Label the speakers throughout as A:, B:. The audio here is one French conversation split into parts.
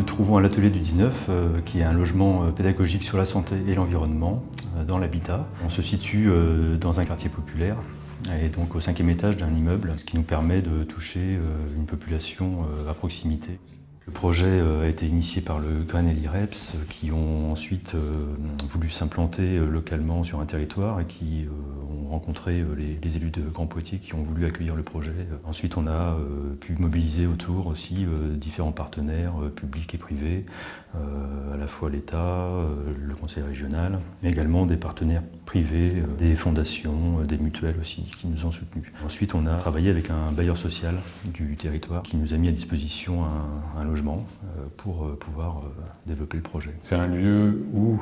A: trouvons à l'atelier du 19, qui est un logement pédagogique sur la santé et l'environnement, dans l'habitat. On se situe dans un quartier populaire, et donc au 5e étage d'un immeuble, ce qui nous permet de toucher une population à proximité. Le projet a été initié par le GREN et l'IREPS, qui ont ensuite voulu s'implanter localement sur un territoire et qui ont rencontré les élus de Grand Poitiers qui ont voulu accueillir le projet. Ensuite, on a pu mobiliser autour aussi différents partenaires publics et privés, à la fois l'État, le Conseil régional, mais également des partenaires privés, des fondations, des mutuelles aussi qui nous ont soutenus. Ensuite, on a travaillé avec un bailleur social du territoire qui nous a mis à disposition un logement pour pouvoir développer le projet.
B: C'est un lieu où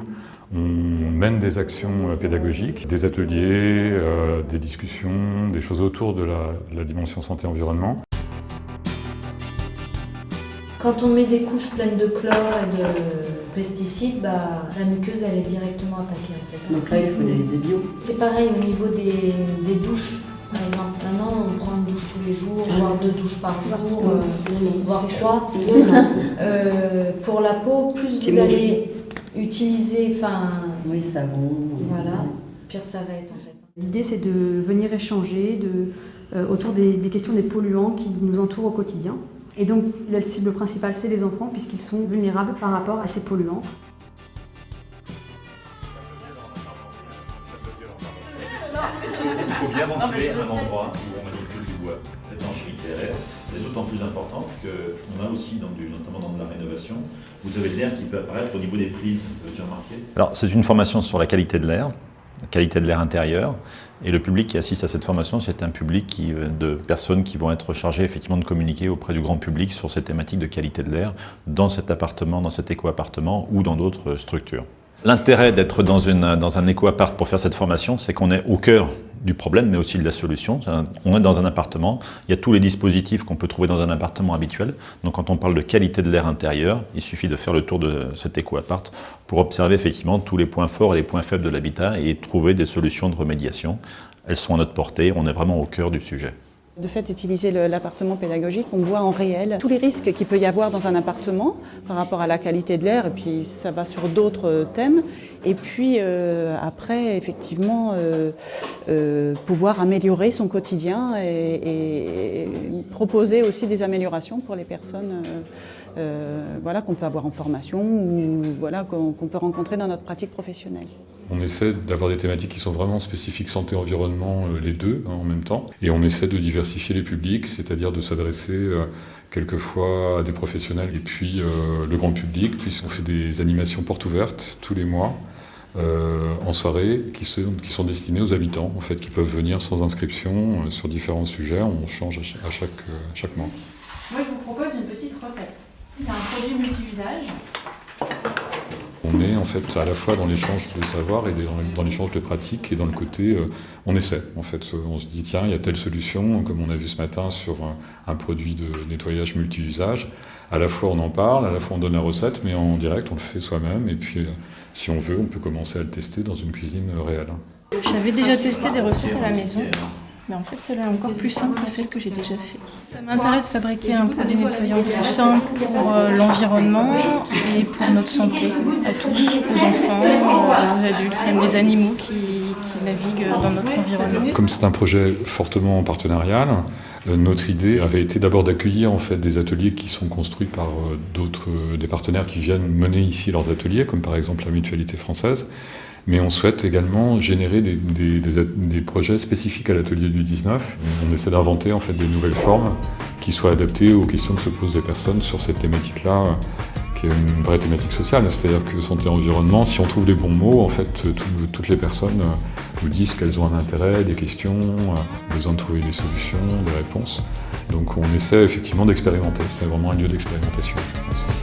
B: on mène des actions pédagogiques, des ateliers, des discussions, des choses autour de la dimension santé-environnement.
C: Quand on met des couches pleines de chlore et de pesticides, la muqueuse elle est directement attaquée en fait.
D: Donc là il faut des bio.
C: C'est pareil au niveau des douches. Par exemple, maintenant on prend une douche tous les jours, voire 2 douches par jour, voire 3. Pour la peau, plus vous allez utiliser,
D: oui, savon.
C: Voilà, pire ça va être en fait.
E: L'idée c'est de venir échanger autour des questions des polluants qui nous entourent au quotidien. Et donc la cible principale c'est les enfants puisqu'ils sont vulnérables par rapport à ces polluants.
F: Il faut bien ventiler un endroit où on manipule du bois. L'étanchéité de l'air est d'autant plus importante qu'on a aussi, notamment dans de la rénovation, vous avez de l'air qui peut apparaître au niveau des prises, vous avez déjà remarqué?
G: Alors c'est une formation sur la qualité de l'air intérieur, et le public qui assiste à cette formation, c'est un public de personnes qui vont être chargées effectivement de communiquer auprès du grand public sur ces thématiques de qualité de l'air dans cet appartement, dans cet éco-appartement ou dans d'autres structures. L'intérêt d'être dans un éco-appart pour faire cette formation, c'est qu'on est au cœur du problème, mais aussi de la solution. On est dans un appartement, il y a tous les dispositifs qu'on peut trouver dans un appartement habituel. Donc quand on parle de qualité de l'air intérieur, il suffit de faire le tour de cet éco-appart pour observer effectivement tous les points forts et les points faibles de l'habitat et trouver des solutions de remédiation. Elles sont à notre portée, on est vraiment au cœur du sujet.
H: De fait, d'utiliser l'appartement pédagogique, on voit en réel tous les risques qu'il peut y avoir dans un appartement par rapport à la qualité de l'air, et puis ça va sur d'autres thèmes. Et puis après, effectivement, pouvoir améliorer son quotidien et proposer aussi des améliorations pour les personnes qu'on peut avoir en formation ou qu'on peut rencontrer dans notre pratique professionnelle.
B: On essaie d'avoir des thématiques qui sont vraiment spécifiques santé-environnement, les deux en même temps. Et on essaie de diversifier les publics, c'est-à-dire de s'adresser quelquefois à des professionnels et puis le grand public. Puis on fait des animations portes ouvertes tous les mois en soirée qui sont destinées aux habitants, en fait, qui peuvent venir sans inscription sur différents sujets. On change à chaque mois.
I: Moi, je vous propose une petite recette. C'est un produit multi-usage.
B: On est en fait à la fois dans l'échange de savoir et dans l'échange de pratiques et dans le côté on essaie. En fait, on se dit tiens, il y a telle solution, comme on a vu ce matin sur un produit de nettoyage multi-usage. À la fois on en parle, à la fois on donne la recette, mais en direct on le fait soi-même et puis si on veut, on peut commencer à le tester dans une cuisine réelle.
I: J'avais déjà testé des recettes à la maison. Mais en fait, celle-là est encore plus simple que celle que j'ai déjà faite. Ça m'intéresse de fabriquer un produit nettoyant plus simple pour l'environnement et pour notre santé, à tous, aux enfants, aux adultes, même les animaux qui naviguent dans notre environnement.
B: Comme c'est un projet fortement partenarial, notre idée avait été d'abord d'accueillir en fait des ateliers qui sont construits par des partenaires qui viennent mener ici leurs ateliers, comme par exemple la Mutualité française. Mais on souhaite également générer des projets spécifiques à l'atelier du 19. On essaie d'inventer en fait des nouvelles formes qui soient adaptées aux questions que se posent les personnes sur cette thématique-là, qui est une vraie thématique sociale. C'est-à-dire que santé et environnement, si on trouve les bons mots, en fait, toutes les personnes nous disent qu'elles ont un intérêt, des questions, besoin de trouver des solutions, des réponses. Donc on essaie effectivement d'expérimenter. C'est vraiment un lieu d'expérimentation, je pense.